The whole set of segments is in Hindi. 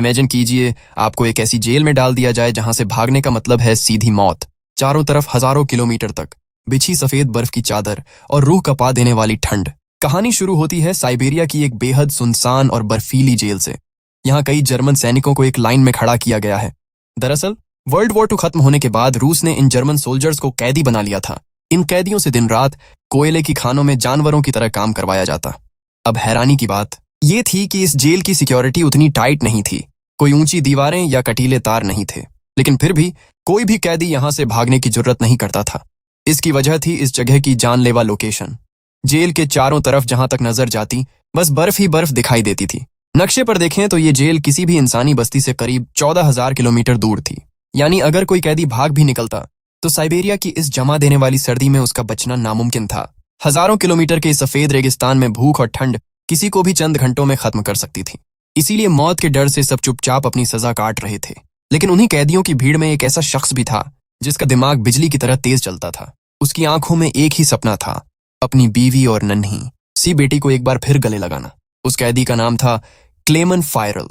इमेजिन कीजिए आपको एक ऐसी जेल में डाल दिया जाए जहां से भागने का मतलब है सीधी मौत। चारों तरफ हजारों किलोमीटर तक बिछी सफेद बर्फ की चादर और रूह कपा देने वाली ठंड। कहानी शुरू होती है साइबेरिया की एक बेहद सुनसान और बर्फीली जेल से। यहाँ कई जर्मन सैनिकों को एक लाइन में खड़ा किया गया है। दरअसल वर्ल्ड वॉर 2 खत्म होने के बाद रूस ने इन जर्मन सोल्जर्स को कैदी बना लिया था। इन कैदियों से दिन रात कोयले की खानों में जानवरों की तरह काम करवाया जाता। अब हैरानी की बात ये थी कि इस जेल की सिक्योरिटी उतनी टाइट नहीं थी। कोई ऊंची दीवारें या कटीले तार नहीं थे, लेकिन फिर भी कोई भी कैदी यहां से भागने की जुर्रत नहीं करता था। इसकी वजह थी इस जगह की जानलेवा लोकेशन। जेल के चारों तरफ जहां तक नजर जाती बस बर्फ ही बर्फ दिखाई देती थी। नक्शे पर देखें तो ये जेल किसी भी इंसानी बस्ती से करीब 14,000 किलोमीटर दूर थी। यानी अगर कोई कैदी भाग भी निकलता तो साइबेरिया की इस जमा देने वाली सर्दी में उसका बचना नामुमकिन था। हजारों किलोमीटर के सफेद रेगिस्तान में भूख और ठंड किसी को भी चंद घंटों में खत्म कर सकती थी। इसीलिए मौत के डर से सब चुपचाप अपनी सजा काट रहे थे। लेकिन उन्हीं कैदियों की भीड़ में एक ऐसा शख्स भी था जिसका दिमाग बिजली की तरह तेज चलता था। उसकी आंखों में एक ही सपना था, अपनी बीवी और नन्ही सी बेटी को एक बार फिर गले लगाना। उस कैदी का नाम था क्लेमन फायरल।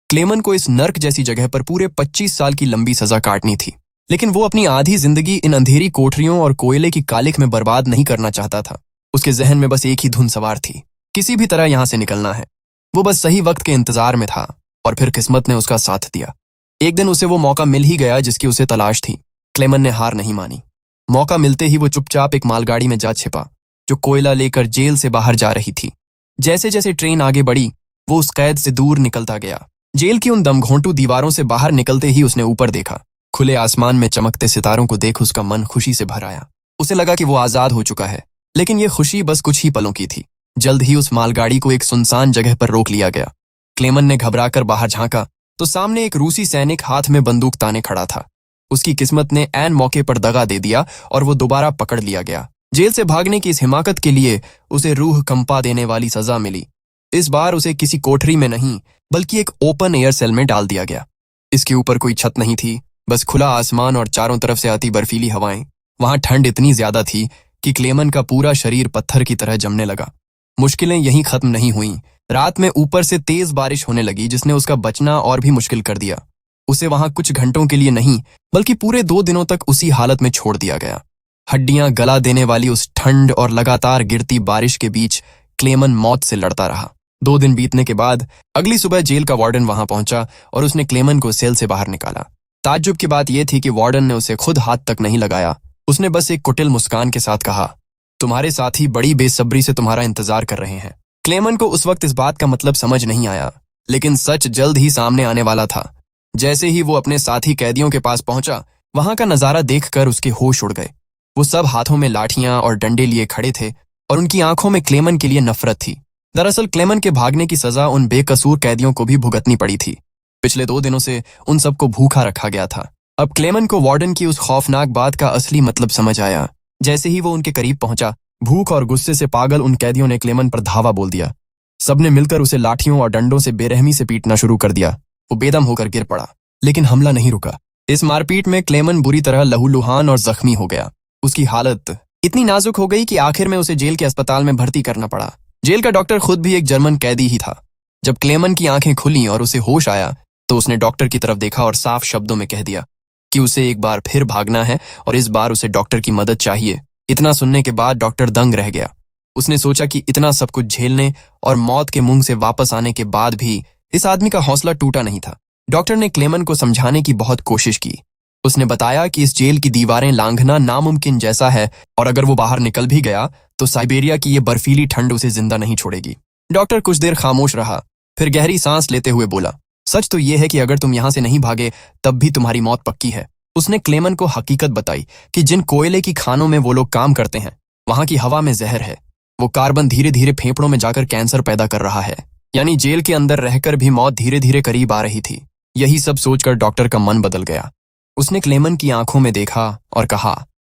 क्लेमन को इस नर्क जैसी जगह पर पूरे 25 साल की लंबी सजा काटनी थी, लेकिन वो अपनी आधी जिंदगी इन अंधेरी कोठरियों और कोयले की कालिख में बर्बाद नहीं करना चाहता था। उसके जहन में बस एक ही धुन सवार थी, किसी भी तरह यहां से निकलना है। वो बस सही वक्त के इंतजार में था और फिर किस्मत ने उसका साथ दिया। एक दिन उसे वो मौका मिल ही गया जिसकी उसे तलाश थी। क्लेमन ने हार नहीं मानी। मौका मिलते ही वो चुपचाप एक मालगाड़ी में जा छिपा जो कोयला लेकर जेल से बाहर जा रही थी। जैसे जैसे ट्रेन आगे बढ़ी वो उस कैद से दूर निकलता गया। जेल की उन दमघोंटू दीवारों से बाहर निकलते ही उसने ऊपर देखा। खुले आसमान में चमकते सितारों को देख उसका मन खुशी से भर आया। उसे लगा कि वो आजाद हो चुका है, लेकिन ये खुशी बस कुछ ही पलों की थी। जल्द ही उस मालगाड़ी को एक सुनसान जगह पर रोक लिया गया। क्लेमन ने घबराकर बाहर झांका तो सामने एक रूसी सैनिक हाथ में बंदूक ताने खड़ा था। उसकी किस्मत ने ऐन मौके पर दगा दे दिया और वो दोबारा पकड़ लिया गया। जेल से भागने की इस हिमाकत के लिए उसे रूह कंपा देने वाली सजा मिली। इस बार उसे किसी कोठरी में नहीं बल्कि एक ओपन एयर सेल में डाल दिया गया। इसके ऊपर कोई छत नहीं थी, बस खुला आसमान और चारों तरफ से आती बर्फीली हवाएं। वहां ठंड इतनी ज्यादा थी कि क्लेमन का पूरा शरीर पत्थर की तरह जमने लगा। मुश्किलें यहीं खत्म नहीं हुई। रात में ऊपर से तेज बारिश होने लगी जिसने उसका बचना और भी मुश्किल कर दिया। उसे वहां कुछ घंटों के लिए नहीं बल्कि पूरे 2 दिनों तक उसी हालत में छोड़ दिया गया। हड्डियां गला देने वाली उस ठंड और लगातार गिरती बारिश के बीच क्लेमन मौत से लड़ता रहा। 2 दिन बीतने के बाद अगली सुबह जेल का वार्डन वहां पहुंचा और उसने क्लेमन को सेल से बाहर निकाला। ताज्जुब की बात यह थी कि वार्डन ने उसे खुद हाथ तक नहीं लगाया। उसने बस एक कुटिल मुस्कान के साथ कहा, तुम्हारे साथी बड़ी बेसब्री से तुम्हारा इंतजार कर रहे हैं। क्लेमन को उस वक्त इस बात का मतलब समझ नहीं आया, लेकिन सच जल्द ही सामने आने वाला था। जैसे ही वो अपने साथी कैदियों के पास पहुंचा, वहां का नजारा देखकर उसके होश उड़ गए। वो सब हाथों में लाठियां और डंडे लिए खड़े थे और उनकी आंखों में क्लेमन के लिए नफरत थी। दरअसल क्लेमन के भागने की सजा उन बेकसूर कैदियों को भी भुगतनी पड़ी थी। पिछले 2 दिनों से उन सबको भूखा रखा गया था। अब क्लेमन को वार्डन की उस खौफनाक बात का असली मतलब समझ आया। जैसे ही वो उनके करीब पहुंचा, भूख और गुस्से से पागल उन कैदियों ने क्लेमन पर धावा बोल दिया। सबने मिलकर उसे लाठियों और डंडों से बेरहमी से पीटना शुरू कर दिया। वो बेदम होकर गिर पड़ा, लेकिन हमला नहीं रुका। इस मारपीट में क्लेमन बुरी तरह लहूलुहान और जख्मी हो गया। उसकी हालत इतनी नाजुक हो गई कि आखिर में उसे जेल के अस्पताल में भर्ती करना पड़ा। जेल का डॉक्टर खुद भी एक जर्मन कैदी ही था। जब क्लेमन की आंखें खुली और उसे होश आया तो उसने डॉक्टर की तरफ देखा और साफ शब्दों में कह दिया कि उसे एक बार फिर भागना है और इस बार उसे डॉक्टर की मदद चाहिए। इतना सुनने के बाद डॉक्टर दंग रह गया। उसने सोचा कि इतना सब कुछ झेलने और मौत के मुंह से वापस आने के बाद भी इस आदमी का हौसला टूटा नहीं था। डॉक्टर ने क्लेमन को समझाने की बहुत कोशिश की। उसने बताया कि इस जेल की दीवारें लांघना नामुमकिन जैसा है और अगर वो बाहर निकल भी गया तो साइबेरिया की ये बर्फीली ठंड उसे जिंदा नहीं छोड़ेगी। डॉक्टर कुछ देर खामोश रहा, फिर गहरी सांस लेते हुए बोला, सच तो ये है कि अगर तुम यहां से नहीं भागे तब भी तुम्हारी मौत पक्की है। उसने क्लेमन को हकीकत बताई कि जिन कोयले की खानों में वो लोग काम करते हैं वहां की हवा में जहर है। वो कार्बन धीरे धीरे फेफड़ों में जाकर कैंसर पैदा कर रहा है। यानी जेल के अंदर रहकर भी मौत धीरे धीरे करीब आ रही थी। यही सब सोचकर डॉक्टर का मन बदल गया। उसने क्लेमन की आंखों में देखा और कहा,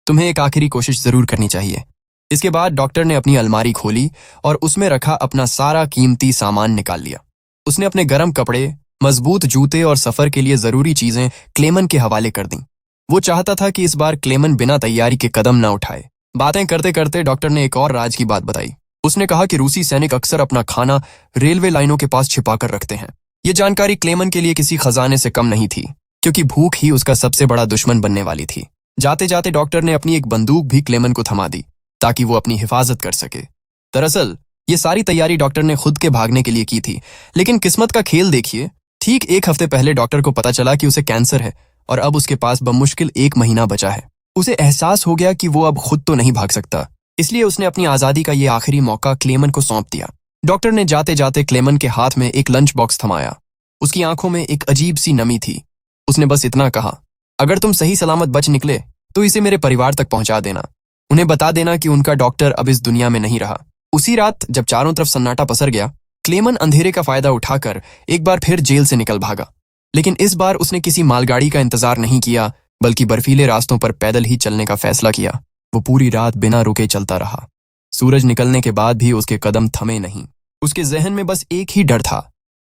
तुम्हें एक आखिरी कोशिश जरूर करनी चाहिए। इसके बाद डॉक्टर ने अपनी अलमारी खोली और उसमें रखा अपना सारा कीमती सामान निकाल लिया। उसने अपने गर्म कपड़े, मजबूत जूते और सफर के लिए जरूरी चीजें क्लेमन के हवाले कर दी। वो चाहता था कि इस बार क्लेमन बिना तैयारी के कदम न उठाए। बातें करते करते डॉक्टर ने एक और राज की बात बताई। उसने कहा कि रूसी सैनिक अक्सर अपना खाना रेलवे लाइनों के पास छिपा कर रखते हैं। ये जानकारी क्लेमन के लिए किसी खजाने से कम नहीं थी, क्योंकि भूख ही उसका सबसे बड़ा दुश्मन बनने वाली थी। जाते जाते डॉक्टर ने अपनी एक बंदूक भी क्लेमन को थमा दी ताकि वो अपनी हिफाजत कर सके। दरअसल ये सारी तैयारी डॉक्टर ने खुद के भागने के लिए की थी, लेकिन किस्मत का खेल देखिए, ठीक एक हफ्ते पहले डॉक्टर को पता चला कि उसे कैंसर है और अब उसके पास बमुश्किल 1 महीना बचा है। उसे एहसास हो गया कि वो अब खुद तो नहीं भाग सकता, इसलिए उसने अपनी आजादी का ये आखिरी मौका क्लेमन को सौंप दिया। डॉक्टर ने जाते जाते क्लेमन के हाथ में एक लंच बॉक्स थमाया। उसकी आंखों में एक अजीब सी नमी थी। उसने बस इतना कहा, अगर तुम सही सलामत बच निकले तो इसे मेरे परिवार तक पहुंचा देना। उन्हें बता देना कि उनका डॉक्टर अब इस दुनिया में नहीं रहा। उसी रात जब चारों तरफ सन्नाटा पसर गया, क्लेमन अंधेरे का फायदा उठाकर एक बार फिर जेल से निकल भागा। लेकिन इस बार उसने किसी मालगाड़ी का इंतजार नहीं किया, बल्कि बर्फीले रास्तों पर पैदल ही चलने का फैसला किया। वो पूरी रात बिना रुके चलता रहा। सूरज निकलने के बाद भी उसके कदम थमे नहीं। उसके जहन में बस एक ही डर था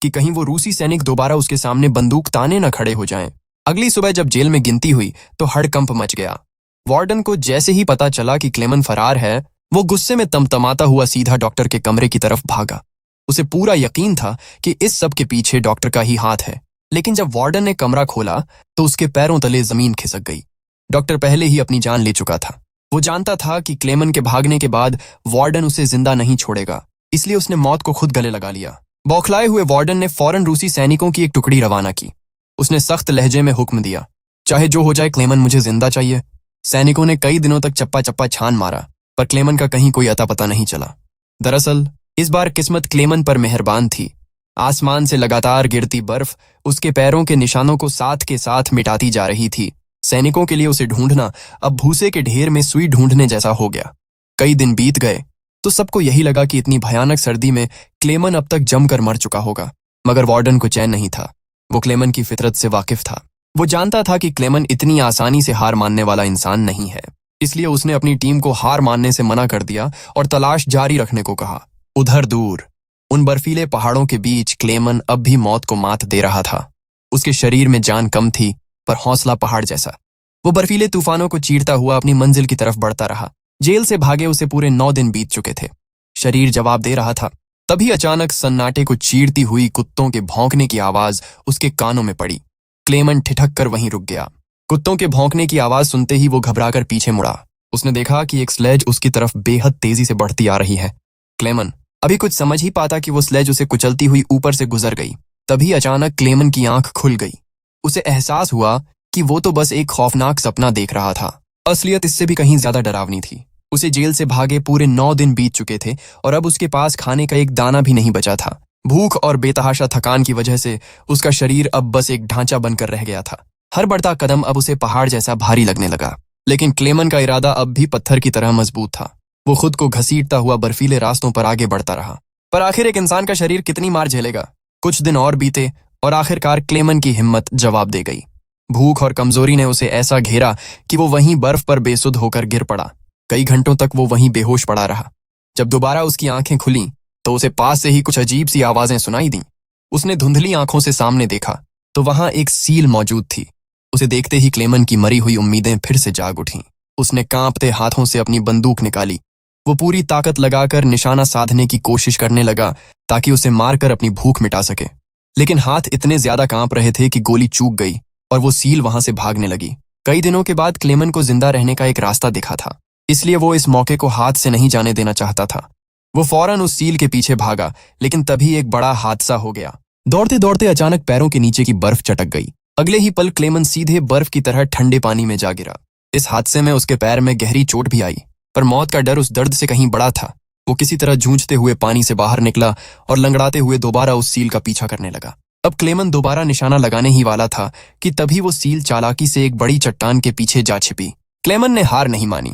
कि कहीं वो रूसी सैनिक दोबारा उसके सामने बंदूक ताने न खड़े हो जाएं। अगली सुबह जब जेल में गिनती हुई तो हड़कंप मच गया। वार्डन को जैसे ही पता चला कि क्लेमन फरार है, वो गुस्से में तमतमाता हुआ सीधा डॉक्टर के कमरे की तरफ भागा। उसे पूरा यकीन था कि इस सब के पीछे डॉक्टर का ही हाथ है। लेकिन जब वार्डन ने कमरा खोला तो उसके पैरों तले जमीन खिसक गई। डॉक्टर पहले ही अपनी जान ले चुका था। वो जानता था कि क्लेमन के भागने के बाद वार्डन उसे जिंदा नहीं छोड़ेगा, इसलिए उसने मौत को खुद गले लगा लिया। बौखलाए हुए वार्डन ने फौरन रूसी सैनिकों की एक टुकड़ी रवाना की। उसने सख्त लहजे में हुक्म दिया, चाहे जो हो जाए क्लेमन मुझे जिंदा चाहिए। सैनिकों ने कई दिनों तक चप्पा चप्पा छान मारा, पर क्लेमन का कहीं कोई अता पता नहीं चला। दरअसल इस बार किस्मत क्लेमन पर मेहरबान थी। आसमान से लगातार गिरती बर्फ उसके पैरों के निशानों को साथ के साथ मिटाती जा रही थी। सैनिकों के लिए उसे ढूंढना अब भूसे के ढेर में सुई ढूंढने जैसा हो गया। कई दिन बीत गए तो सबको यही लगा कि इतनी भयानक सर्दी में क्लेमन अब तक जमकर मर चुका होगा, मगर वार्डन को चैन नहीं था। वो क्लेमन की फितरत से वाकिफ था। वो जानता था कि क्लेमन इतनी आसानी से हार मानने वाला इंसान नहीं है, इसलिए उसने अपनी टीम को हार मानने से मना कर दिया और तलाश जारी रखने को कहा। उधर दूर उन बर्फीले पहाड़ों के बीच क्लेमन अब भी मौत को मात दे रहा था। उसके शरीर में जान कम थी, पर हौसला पहाड़ जैसा। वो बर्फीले तूफानों को चीरता हुआ अपनी मंजिल की तरफ बढ़ता रहा। जेल से भागे उसे पूरे 9 दिन बीत चुके थे। शरीर जवाब दे रहा था। तभी अचानक सन्नाटे को चीरती हुई कुत्तों के भौंकने की आवाज उसके कानों में पड़ी। क्लेमन ठिठक कर वहीं रुक गया। कुत्तों के भौंकने की आवाज सुनते ही वो घबराकर पीछे मुड़ा। उसने देखा कि एक स्लेज उसकी तरफ बेहद तेजी से बढ़ती आ रही है। क्लेमन अभी कुछ समझ ही पाता कि वो स्लेज उसे कुचलती हुई ऊपर से गुजर गई। तभी अचानक क्लेमन की आंख खुल गई। उसे एहसास हुआ कि वो तो बस एक खौफनाक सपना देख रहा था। असलियत इससे भी कहीं ज्यादा डरावनी थी। उसे जेल से भागे पूरे 9 दिन बीत चुके थे और अब उसके पास खाने का एक दाना भी नहीं बचा था। भूख और बेतहाशा थकान की वजह से उसका शरीर अब बस एक ढांचा बनकर रह गया था। हर बढ़ता कदम अब उसे पहाड़ जैसा भारी लगने लगा। लेकिन क्लेमन का इरादा अब भी पत्थर की तरह मजबूत था। वो खुद को घसीटता हुआ बर्फीले रास्तों पर आगे बढ़ता रहा। पर आखिर एक इंसान का शरीर कितनी मार झेलेगा। कुछ दिन और बीते और आखिरकार क्लेमन की हिम्मत जवाब दे गई। भूख और कमजोरी ने उसे ऐसा घेरा कि वो वहीं बर्फ पर बेसुध होकर गिर पड़ा। कई घंटों तक वो वहीं बेहोश पड़ा रहा। जब दोबारा उसकी आंखें खुलीं तो उसे पास से ही कुछ अजीब सी आवाजें सुनाई दीं। उसने धुंधली आंखों से सामने देखा तो वहां एक सील मौजूद थी। उसे देखते ही क्लेमन की मरी हुई उम्मीदें फिर से जाग उठीं। उसने कांपते हाथों से अपनी बंदूक निकाली। वो पूरी ताकत लगाकर निशाना साधने की कोशिश करने लगा ताकि उसे मारकर अपनी भूख मिटा सके। लेकिन हाथ इतने ज्यादा कांप रहे थे कि गोली चूक गई और वो सील वहां से भागने लगी। कई दिनों के बाद क्लेमन को जिंदा रहने का एक रास्ता दिखा था, इसलिए वो इस मौके को हाथ से नहीं जाने देना चाहता था। वो फौरन उस सील के पीछे भागा, लेकिन तभी एक बड़ा हादसा हो गया। दौड़ते दौड़ते अचानक पैरों के नीचे की बर्फ चटक गई। अगले ही पल क्लेमन सीधे बर्फ की तरह ठंडे पानी में जा गिरा। इस हादसे में उसके पैर में गहरी चोट भी आई, पर मौत का डर उस दर्द से कहीं बड़ा था। वो किसी तरह जूझते हुए पानी से बाहर निकला और लंगड़ाते हुए दोबारा उस सील का पीछा करने लगा। अब क्लेमन दोबारा निशाना लगाने ही वाला था कि तभी वो सील चालाकी से एक बड़ी चट्टान के पीछे जा छिपी। क्लेमन ने हार नहीं मानी।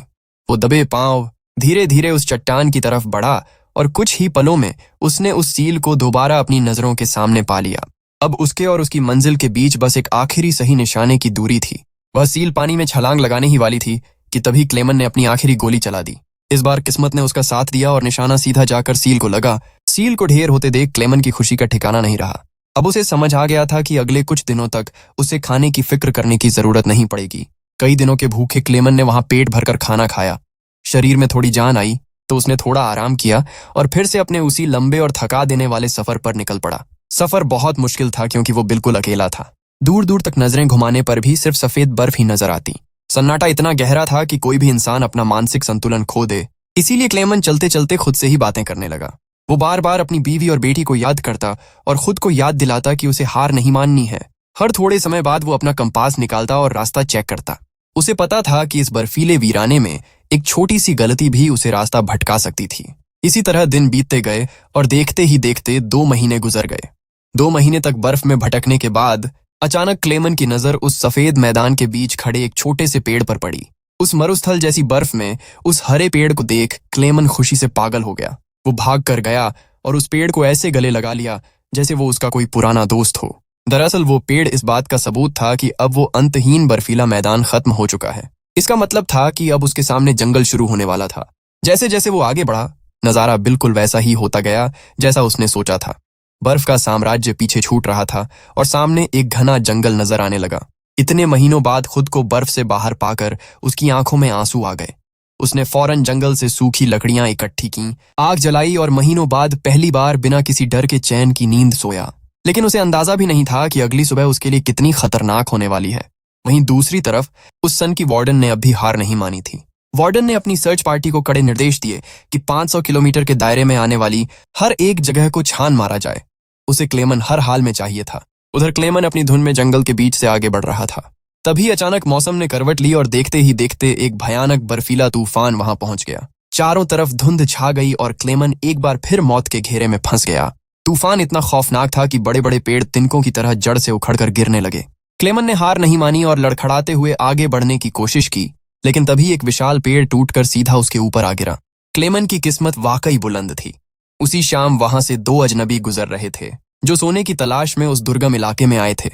वो दबे पांव धीरे धीरे उस चट्टान की तरफ बढ़ा और कुछ ही पलों में उसने उस सील को दोबारा अपनी नजरों के सामने पा लिया। अब उसके और उसकी मंजिल के बीच बस एक आखिरी सही निशाने की दूरी थी। वह सील पानी में छलांग लगाने ही वाली थी कि तभी क्लेमन ने अपनी आखिरी गोली चला दी। इस बार किस्मत ने उसका साथ दिया और निशाना सीधा जाकर सील को लगा। सील को ढेर होते देख क्लेमन की खुशी का ठिकाना नहीं रहा। अब उसे समझ आ गया था कि अगले कुछ दिनों तक उसे खाने की फिक्र करने की जरूरत नहीं पड़ेगी। कई दिनों के भूखे क्लेमन ने वहां पेट भरकर खाना खाया। शरीर में थोड़ी जान आई तो उसने थोड़ा आराम किया और फिर से अपने उसी लंबे और थका देने वाले सफर पर निकल पड़ा। सफर बहुत मुश्किल था क्योंकि वो बिल्कुल अकेला था। दूर दूर तक नजरें घुमाने पर भी सिर्फ सफेद बर्फ ही नजर आती। सन्नाटा इतना गहरा था कि कोई भी इंसान अपना मानसिक संतुलन खो दे। इसीलिए क्लेमन चलते चलते खुद से ही बातें करने लगा। वो बार बार अपनी बीवी और बेटी को याद करता और खुद को याद दिलाता कि उसे हार नहीं माननी है। हर थोड़े समय बाद वो अपना कंपास निकालता और रास्ता चेक करता। उसे पता था कि इस बर्फीले वीराने में एक छोटी सी गलती भी उसे रास्ता भटका सकती थी। इसी तरह दिन बीतते गए और देखते ही देखते 2 महीने गुजर गए। 2 महीने तक बर्फ में भटकने के बाद अचानक क्लेमन की नजर उस सफेद मैदान के बीच खड़े एक छोटे से पेड़ पर पड़ी। उस मरुस्थल जैसी बर्फ में उस हरे पेड़ को देख क्लेमन खुशी से पागल हो गया। वो भाग कर गया और उस पेड़ को ऐसे गले लगा लिया जैसे वो उसका कोई पुराना दोस्त हो। दरअसल वो पेड़ इस बात का सबूत था कि अब वो अंतहीन बर्फीला मैदान खत्म हो चुका है। इसका मतलब था कि अब उसके सामने जंगल शुरू होने वाला था। जैसे जैसे वो आगे बढ़ा, नजारा बिल्कुल वैसा ही होता गया जैसा उसने सोचा था। बर्फ का साम्राज्य पीछे छूट रहा था और सामने एक घना जंगल नजर आने लगा। इतने महीनों बाद खुद को बर्फ से बाहर पाकर उसकी आंखों में आंसू आ गए। उसने फौरन जंगल से सूखी लकड़ियां इकट्ठी की, आग जलाई और महीनों बाद पहली बार बिना किसी डर के चैन की नींद सोया। लेकिन उसे अंदाजा भी नहीं था कि अगली सुबह उसके लिए कितनी खतरनाक होने वाली है। वहीं दूसरी तरफ उस सन की वार्डन ने अब भी हार नहीं मानी थी। वार्डन ने अपनी सर्च पार्टी को कड़े निर्देश दिए कि 500 किलोमीटर के दायरे में आने वाली हर एक जगह को छान मारा जाए। उसे क्लेमन हर हाल में चाहिए था। उधर क्लेमन अपनी धुन में जंगल के बीच से आगे बढ़ रहा था। तभी अचानक मौसम ने करवट ली और देखते ही देखते एक भयानक बर्फीला तूफान वहां पहुंच गया। चारों तरफ धुंध छा गई और क्लेमन एक बार फिर मौत के घेरे में फंस गया। तूफान इतना खौफनाक था कि बड़े बड़े पेड़ तिनकों की तरह जड़ से उखड़कर गिरने लगे। क्लेमन ने हार नहीं मानी और लड़खड़ाते हुए आगे बढ़ने की कोशिश की, लेकिन तभी एक विशाल पेड़ टूटकर सीधा उसके ऊपर आ गिरा। क्लेमन की किस्मत वाकई बुलंद थी। उसी शाम वहां से 2 अजनबी गुजर रहे थे जो सोने की तलाश में उस दुर्गम इलाके में आए थे।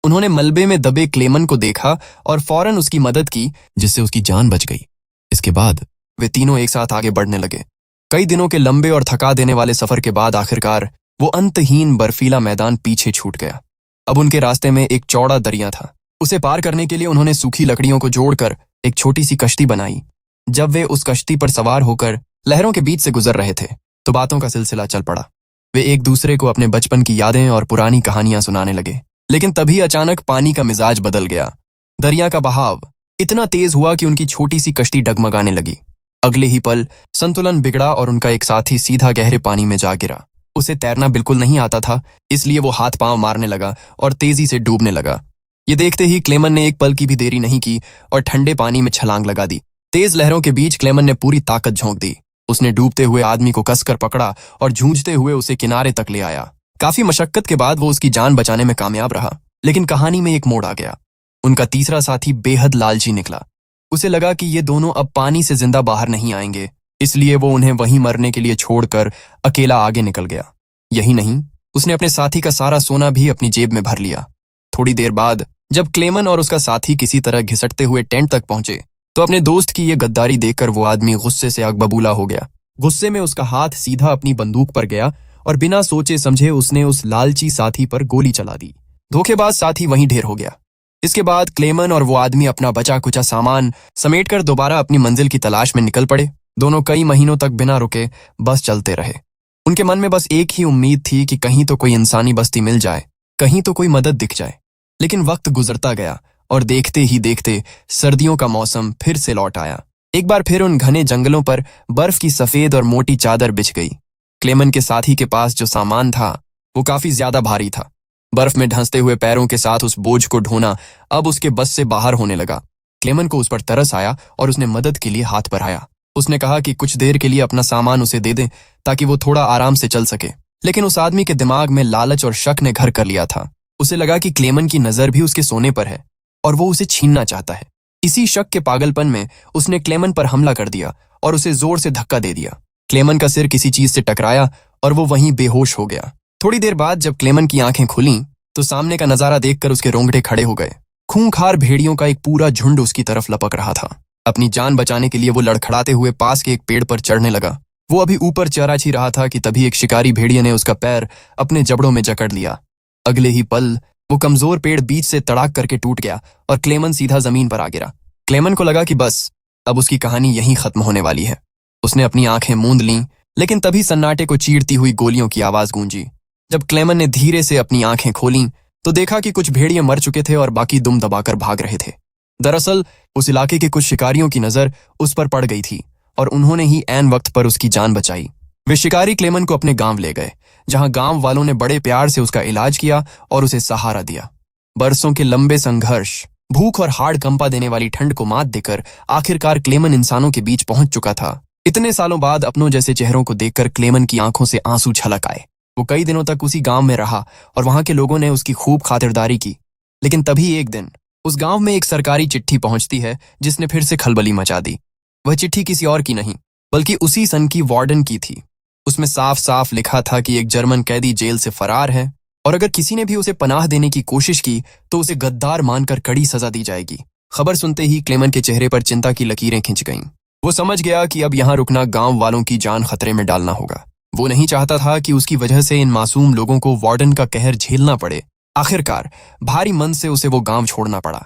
उन्होंने मलबे में दबे क्लेमन को देखा और फौरन उसकी मदद की, जिससे उसकी जान बच गई। इसके बाद वे तीनों एक साथ आगे बढ़ने लगे। कई दिनों के लंबे और थका देने वाले सफर के बाद आखिरकार वो अंतहीन बर्फीला मैदान पीछे छूट गया। अब उनके रास्ते में एक चौड़ा दरिया था। उसे पार करने के लिए उन्होंने सूखी लकड़ियों को जोड़कर एक छोटी सी कश्ती बनाई। जब वे उस कश्ती पर सवार होकर लहरों के बीच से गुजर रहे थे तो बातों का सिलसिला चल पड़ा। वे एक दूसरे को अपने बचपन की यादें और पुरानी कहानियां सुनाने लगे। लेकिन तभी अचानक पानी का मिजाज बदल गया। दरिया का बहाव इतना तेज हुआ कि उनकी छोटी सी कश्ती डगमगाने लगी। अगले ही पल संतुलन बिगड़ा और उनका एक साथी सीधा गहरे पानी में जा गिरा। उसे तैरना बिल्कुल नहीं आता था, इसलिए वो हाथ पांव मारने लगा और तेजी से डूबने लगा। ये देखते ही क्लेमन ने एक पल की भी देरी नहीं की और ठंडे पानी में छलांग लगा दी। तेज लहरों के बीच क्लेमन ने पूरी ताकत झोंक दी। उसने डूबते हुए आदमी को कसकर पकड़ा और जूझते हुए उसे किनारे तक ले आया। काफी मशक्कत के बाद वो उसकी जान बचाने में कामयाब रहा। लेकिन कहानी में एक मोड़ आ गया। उनका तीसरा साथी बेहद लालची निकला। उसे लगा कि ये दोनों अब पानी से जिंदा बाहर नहीं आएंगे, इसलिए वो उन्हें वहीं मरने के लिए छोड़कर अकेला आगे निकल गया। यही नहीं, उसने अपने साथी का सारा सोना भी अपनी जेब में भर लिया। थोड़ी देर बाद जब क्लेमन और उसका साथी किसी तरह घिसटते हुए टेंट तक पहुंचे तो अपने दोस्त की ये गद्दारी देखकर वो आदमी गुस्से से आग बबूला हो गया। गुस्से में उसका हाथ सीधा अपनी बंदूक पर गया और बिना सोचे समझे उसने उस लालची साथी पर गोली चला दी। धोखेबाज साथी वहीं ढेर हो गया। इसके बाद क्लेमन और वो आदमी अपना बचा कुचा सामान समेटकर दोबारा अपनी मंजिल की तलाश में निकल पड़े। दोनों कई महीनों तक बिना रुके बस चलते रहे। उनके मन में बस एक ही उम्मीद थी कि कहीं तो कोई इंसानी बस्ती मिल जाए, कहीं तो कोई मदद दिख जाए। लेकिन वक्त गुजरता गया और देखते ही देखते सर्दियों का मौसम फिर से लौट आया। एक बार फिर उन घने जंगलों पर बर्फ की सफेद और मोटी चादर बिछ गई। क्लेमन के साथी के पास जो सामान था वो काफी ज्यादा भारी था। बर्फ में ढंसते हुए पैरों के साथ उस बोझ को ढोना अब उसके बस से बाहर होने लगा। क्लेमन को उस पर तरस आया और उसने मदद के लिए हाथ बढ़ाया। उसने कहा कि कुछ देर के लिए अपना सामान उसे दे दें ताकि वो थोड़ा आराम से चल सके। लेकिन उस आदमी के दिमाग में लालच और शक ने घर कर लिया था। उसे लगा कि क्लेमन की नजर भी उसके सोने पर है और वो उसे छीनना चाहता है। इसी शक के पागलपन में उसने क्लेमन पर हमला कर दिया और उसे जोर से धक्का दे दिया। क्लेमन का सिर किसी चीज से टकराया और वो वहीं बेहोश हो गया। थोड़ी देर बाद जब क्लेमन की आंखें खुलीं तो सामने का नजारा देखकर उसके रोंगटे खड़े हो गए। खूंखार भेड़ियों का एक पूरा झुंड उसकी तरफ लपक रहा था। अपनी जान बचाने के लिए वो लड़खड़ाते हुए पास के एक पेड़ पर चढ़ने लगा। वो अभी ऊपर चराची रहा था कि तभी एक शिकारी भेड़िए ने उसका पैर अपने जबड़ों में जकड़ लिया। अगले ही पल वो कमजोर पेड़ बीच से तड़ाक करके टूट गया और क्लेमन सीधा जमीन पर आ गिरा। क्लेमन को लगा कि बस अब उसकी कहानी यहीं खत्म होने वाली है। उसने अपनी आंखें मूंद लीं, लेकिन तभी सन्नाटे को चीरती हुई गोलियों की आवाज गूंजी। जब क्लेमन ने धीरे से अपनी आंखें खोलीं तो देखा कि कुछ भेड़िए मर चुके थे और बाकी दुम दबाकर भाग रहे थे। दरअसल उस इलाके के कुछ शिकारियों की नजर उस पर पड़ गई थी और उन्होंने ही ऐन वक्त पर उसकी जान बचाई। वे शिकारी क्लेमन को अपने गांव ले गए, जहां गांव वालों ने बड़े प्यार से उसका इलाज किया और उसे सहारा दिया। बरसों के लंबे संघर्ष, भूख और हाड़ कंपा देने वाली ठंड को मात देकर आखिरकार क्लेमन इंसानों के बीच पहुंच चुका था। इतने सालों बाद अपनों जैसे चेहरों को देखकर क्लेमन की आंखों से आंसू छलक आए। वो कई दिनों तक उसी गांव में रहा और वहां के लोगों ने उसकी खूब खातिरदारी की। लेकिन तभी एक दिन उस गांव में एक सरकारी चिट्ठी पहुंचती है जिसने फिर से खलबली मचा दी। वह चिट्ठी किसी और की नहीं बल्कि उसी सन की वार्डन की थी। उसमें साफ साफ लिखा था कि एक जर्मन कैदी जेल से फरार है और अगर किसी ने भी उसे पनाह देने की कोशिश की तो उसे गद्दार मानकर कड़ी सजा दी जाएगी। खबर सुनते ही क्लेमन के चेहरे पर चिंता की लकीरें खिंच गईं। वो समझ गया कि अब यहां रुकना गांव वालों की जान खतरे में डालना होगा। वो नहीं चाहता था कि उसकी वजह से इन मासूम लोगों को वार्डन का कहर झेलना पड़े। आखिरकार भारी मन से उसे वो गांव छोड़ना पड़ा।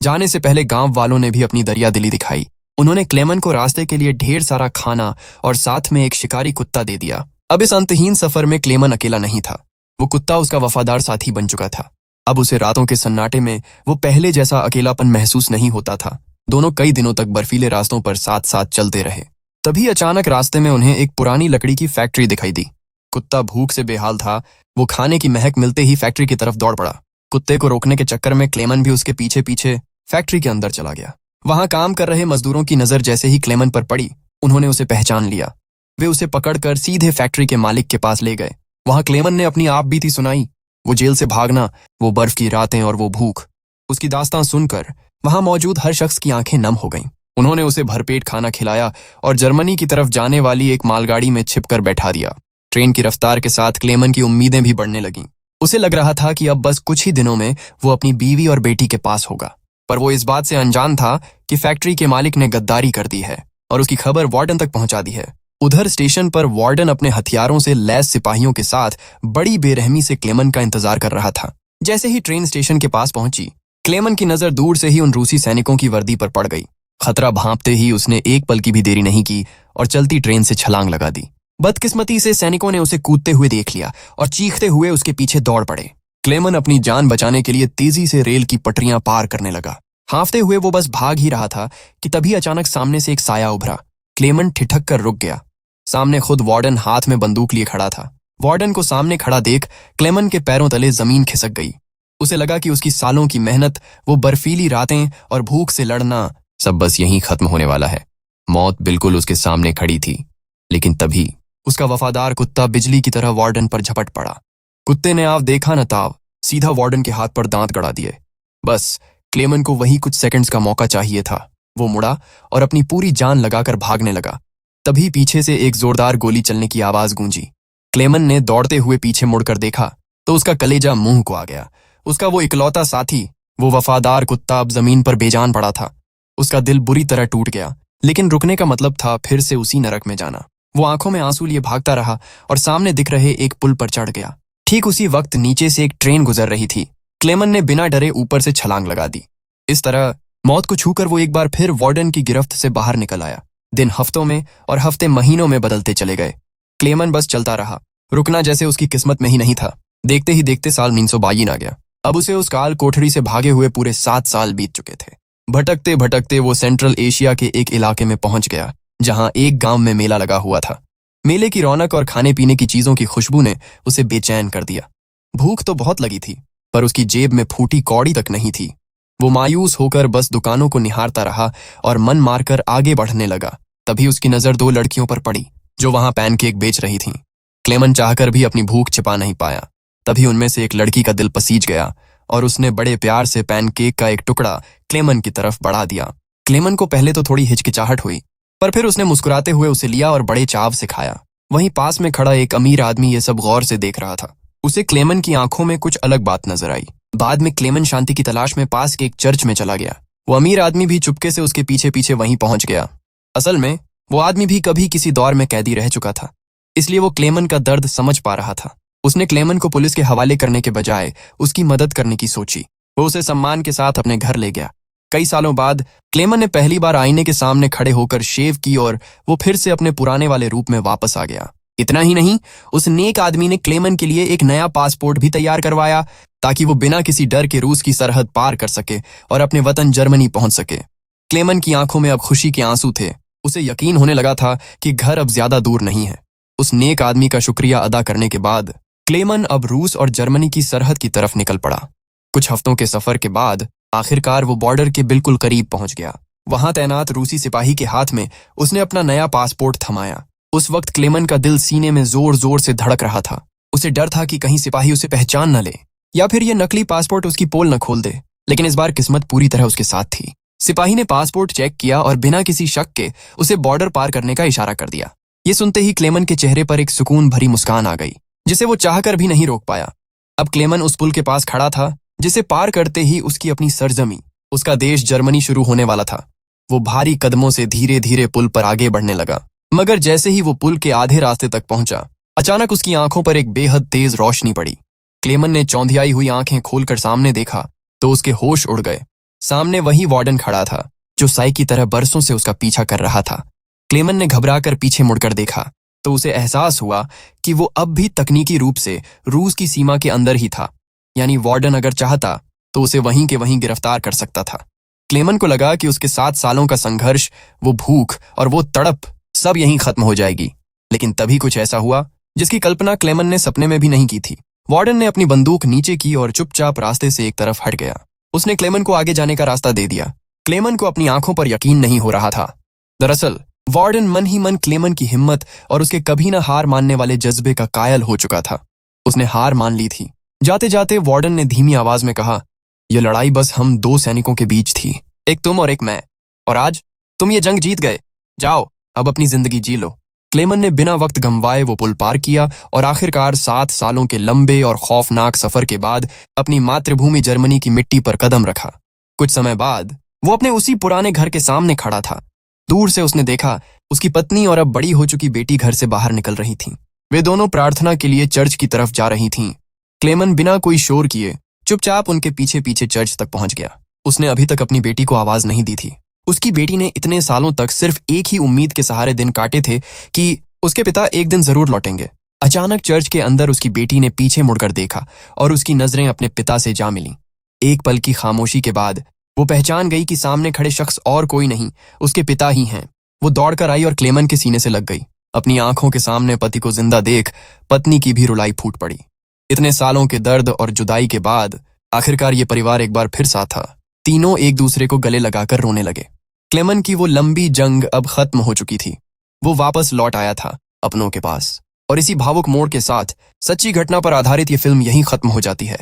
जाने से पहले गांव वालों ने भी अपनी दरियादिली दिखाई। उन्होंने क्लेमन को रास्ते के लिए ढेर सारा खाना और साथ में एक शिकारी कुत्ता दे दिया। अब इस अंतहीन सफर में क्लेमन अकेला नहीं था। वो कुत्ता उसका वफादार साथी बन चुका था। अब उसे रातों के सन्नाटे में वो पहले जैसा अकेलापन महसूस नहीं होता था। दोनों कई दिनों तक बर्फीले रास्तों पर साथ साथ चलते रहे। तभी अचानक रास्ते में उन्हें एक पुरानी लकड़ी की फैक्ट्री दिखाई दी। कुत्ता भूख से बेहाल था। वो खाने की महक मिलते ही फैक्ट्री की तरफ दौड़ पड़ा। कुत्ते को रोकने के चक्कर में क्लेमन भी उसके पीछे पीछे फैक्ट्री के अंदर चला गया। वहां काम कर रहे मजदूरों की नजर जैसे ही क्लेमन पर पड़ी, उन्होंने उसे पहचान लिया। वे उसे पकड़कर सीधे फैक्ट्री के मालिक के पास ले गए। वहां क्लेमन ने अपनी आप बीती सुनाई। वो जेल से भागना, वो बर्फ की रातें और वो भूख। उसकी दास्तां सुनकर वहां मौजूद हर शख्स की आंखें नम हो गईं। उन्होंने उसे भरपेट खाना खिलाया और जर्मनी की तरफ जाने वाली एक मालगाड़ी में छिपकर बैठा दिया। ट्रेन की रफ्तार के साथ क्लेमन की उम्मीदें भी बढ़ने लगीं। उसे लग रहा था कि अब बस कुछ ही दिनों में वो अपनी बीवी और बेटी के पास होगा। पर वो इस बात से अनजान था कि फैक्ट्री के मालिक ने गद्दारी कर दी है और उसकी खबर वार्डन तक पहुंचा दी है। उधर स्टेशन पर वार्डन अपने हथियारों से लैस सिपाहियों के साथ बड़ी बेरहमी से क्लेमन का इंतजार कर रहा था। जैसे ही ट्रेन स्टेशन के पास पहुंची, क्लेमन की नजर दूर से ही उन रूसी सैनिकों की वर्दी पर पड़ गई। खतरा भांपते ही उसने एक पल की भी देरी नहीं की और चलती ट्रेन से छलांग लगा दी। बदकिस्मती से सैनिकों ने उसे कूदते हुए देख लिया और चीखते हुए उसके पीछे दौड़ पड़े। क्लेमन अपनी जान बचाने के लिए तेजी से रेल की पटरियां पार करने लगा। हांफते हुए वो बस भाग ही रहा था कि तभी अचानक सामने से एक साया उभरा। क्लेमन ठिठक कर रुक गया। सामने खुद वार्डन हाथ में बंदूक लिए खड़ा था। वार्डन को सामने खड़ा देख क्लेमन के पैरों तले जमीन खिसक गई। उसे लगा कि उसकी सालों की मेहनत, वो बर्फीली रातें और भूख से लड़ना सब बस यहीं खत्म होने वाला है। मौत बिल्कुल उसके सामने खड़ी थी। लेकिन तभी उसका वफादार कुत्ता बिजली की तरह वार्डन पर झपट पड़ा। कुत्ते ने आव देखा न ताव, सीधा वार्डन के हाथ पर दांत गड़ा दिए। बस क्लेमन को वही कुछ सेकंड्स का मौका चाहिए था। वो मुड़ा और अपनी पूरी जान लगाकर भागने लगा। तभी पीछे से एक जोरदार गोली चलने की आवाज गूंजी। क्लेमन ने दौड़ते हुए पीछे मुड़कर देखा तो उसका कलेजा मुंह को आ गया। उसका वो इकलौता साथी, वो वफादार कुत्ता अब जमीन पर बेजान पड़ा था। उसका दिल बुरी तरह टूट गया, लेकिन रुकने का मतलब था फिर से उसी नरक में जाना। वो आंखों में आंसू लिए भागता रहा और सामने दिख रहे एक पुल पर चढ़ गया। ठीक उसी वक्त नीचे से एक ट्रेन गुजर रही थी। क्लेमन ने बिना डरे ऊपर से छलांग लगा दी। इस तरह मौत को छूकर वो एक बार फिर वार्डन की गिरफ्त से बाहर निकल आया। दिन हफ्तों में और हफ्ते महीनों में बदलते चले गए। क्लेमन बस चलता रहा। रुकना जैसे उसकी किस्मत में ही नहीं था। देखते ही देखते साल 1922 आ गया। अब उसे उस काल कोठरी से भागे हुए पूरे 7 साल बीत चुके थे। भटकते भटकते वो सेंट्रल एशिया के एक इलाके में पहुंच गया, जहां एक गांव में मेला लगा हुआ था। मेले की रौनक और खाने पीने की चीजों की खुशबू ने उसे बेचैन कर दिया। भूख तो बहुत लगी थी, पर उसकी जेब में फूटी कौड़ी तक नहीं थी। वो मायूस होकर बस दुकानों को निहारता रहा और मन मारकर आगे बढ़ने लगा। तभी उसकी नजर 2 लड़कियों पर पड़ी जो वहां पैनकेक बेच रही थीं। क्लेमन चाहकर भी अपनी भूख छिपा नहीं पाया। तभी उनमें से एक लड़की का दिल पसीज गया और उसने बड़े प्यार से पैनकेक का एक टुकड़ा क्लेमन की तरफ बढ़ा दिया। क्लेमन को पहले तो थोड़ी हिचकिचाहट हुई, पर फिर उसने मुस्कुराते हुए उसे लिया और बड़े चाव से खाया। वहीं पास में खड़ा एक अमीर आदमी ये सब गौर से देख रहा था। उसे क्लेमन की आंखों में कुछ अलग बात नजर आई। बाद में क्लेमन शांति की तलाश में पास के एक चर्च में चला गया। वो अमीर आदमी भी चुपके से उसके पीछे पीछे वहीं पहुंच गया। असल में वो आदमी भी कभी किसी दौर में कैदी रह चुका था, इसलिए वो क्लेमन का दर्द समझ पा रहा था। उसने क्लेमन को पुलिस के हवाले करने के बजाय उसकी मदद करने की सोची। वो उसे सम्मान के साथ अपने घर ले गया। कई सालों बाद क्लेमन ने पहली बार आईने के सामने खड़े होकर शेव की और वो फिर से अपने पुराने वाले रूप में वापस आ गया। इतना ही नहीं, उस नेक आदमी ने क्लेमन के लिए एक नया पासपोर्ट भी तैयार करवाया ताकि वो बिना किसी डर के रूस की सरहद पार कर सके और अपने वतन जर्मनी पहुंच सके। क्लेमन की आंखों में अब खुशी के आंसू थे। उसे यकीन होने लगा था कि घर अब ज्यादा दूर नहीं है। उस नेक आदमी का शुक्रिया अदा करने के बाद क्लेमन अब रूस और जर्मनी की सरहद की तरफ निकल पड़ा। कुछ हफ्तों के सफर के बाद आखिरकार वो बॉर्डर के बिल्कुल करीब पहुंच गया। वहां तैनात रूसी सिपाही के हाथ में उसने अपना नया पासपोर्ट थमाया। उस वक्त क्लेमन का दिल सीने में जोर जोर से धड़क रहा था। उसे डर था कि कहीं सिपाही उसे पहचान न ले या फिर यह नकली पासपोर्ट उसकी पोल न खोल दे। लेकिन इस बार किस्मत पूरी तरह उसके साथ थी। सिपाही ने पासपोर्ट चेक किया और बिना किसी शक के उसे बॉर्डर पार करने का इशारा कर दिया। ये सुनते ही क्लेमन के चेहरे पर एक सुकून भरी मुस्कान आ गई, जिसे वो चाहकर भी नहीं रोक पाया। अब क्लेमन उस पुल के पास खड़ा था जिसे पार करते ही उसकी अपनी सरजमी, उसका देश जर्मनी शुरू होने वाला था। वो भारी कदमों से धीरे धीरे पुल पर आगे बढ़ने लगा, मगर जैसे ही वो पुल के आधे रास्ते तक पहुंचा, अचानक उसकी आंखों पर एक बेहद तेज रोशनी पड़ी। क्लेमन ने चौंधियाई हुई आंखें खोलकर सामने देखा तो उसके होश उड़ गए। सामने वही वार्डन खड़ा था जो साई की तरह बरसों से उसका पीछा कर रहा था। क्लेमन ने घबराकर पीछे मुड़कर देखा तो उसे एहसास हुआ कि वो अब भी तकनीकी रूप से रूस की सीमा के अंदर ही था। यानी वार्डन अगर चाहता तो उसे वहीं के वहीं गिरफ्तार कर सकता था। क्लेमन को लगा कि उसके 7 सालों का संघर्ष, वो भूख और वो तड़प सब यहीं खत्म हो जाएगी। लेकिन तभी कुछ ऐसा हुआ जिसकी कल्पना क्लेमन ने सपने में भी नहीं की थी। वार्डन ने अपनी बंदूक नीचे की और चुपचाप रास्ते से एक तरफ हट गया। उसने क्लेमन को आगे जाने का रास्ता दे दिया। क्लेमन को अपनी आंखों पर यकीन नहीं हो रहा था। दरअसल वार्डन मन ही मन क्लेमन की हिम्मत और उसके कभी न हार मानने वाले जज्बे का कायल हो चुका था। उसने हार मान ली थी। जाते जाते वार्डन ने धीमी आवाज में कहा, यह लड़ाई बस हम 2 सैनिकों के बीच थी, एक तुम और एक मैं, और आज तुम ये जंग जीत गए। जाओ, अब अपनी जिंदगी जी लो। क्लेमन ने बिना वक्त गंवाए वो पुल पार किया और आखिरकार 7 सालों के लंबे और खौफनाक सफर के बाद अपनी मातृभूमि जर्मनी की मिट्टी पर कदम रखा। कुछ समय बाद वो अपने उसी पुराने घर के सामने खड़ा था। दूर से उसने देखा उसकी पत्नी और अब बड़ी हो चुकी बेटी घर से बाहर निकल रही थीं। वे दोनों प्रार्थना के लिए चर्च की तरफ जा रही थीं। क्लेमन बिना कोई शोर किए चुपचाप उनके पीछे पीछे चर्च तक पहुंच गया। उसने अभी तक अपनी बेटी को आवाज नहीं दी थी। उसकी बेटी ने इतने सालों तक सिर्फ एक ही उम्मीद के सहारे दिन काटे थे कि उसके पिता एक दिन जरूर लौटेंगे। अचानक चर्च के अंदर उसकी बेटी ने पीछे मुड़कर देखा और उसकी नजरें अपने पिता से जा मिलीं। एक पल की खामोशी के बाद वो पहचान गई कि सामने खड़े शख्स और कोई नहीं, उसके पिता ही हैं। वो दौड़कर आई और क्लेमन के सीने से लग गई। अपनी आंखों के सामने पति को जिंदा देख पत्नी की भी रुलाई फूट पड़ी। इतने सालों के दर्द और जुदाई के बाद आखिरकार ये परिवार एक बार फिर साथ था। तीनों एक दूसरे को गले लगाकर रोने लगे। क्लेमन की वो लंबी जंग अब खत्म हो चुकी थी। वो वापस लौट आया था अपनों के पास। और इसी भावुक मोड़ के साथ सच्ची घटना पर आधारित ये फिल्म यहीं खत्म हो जाती है।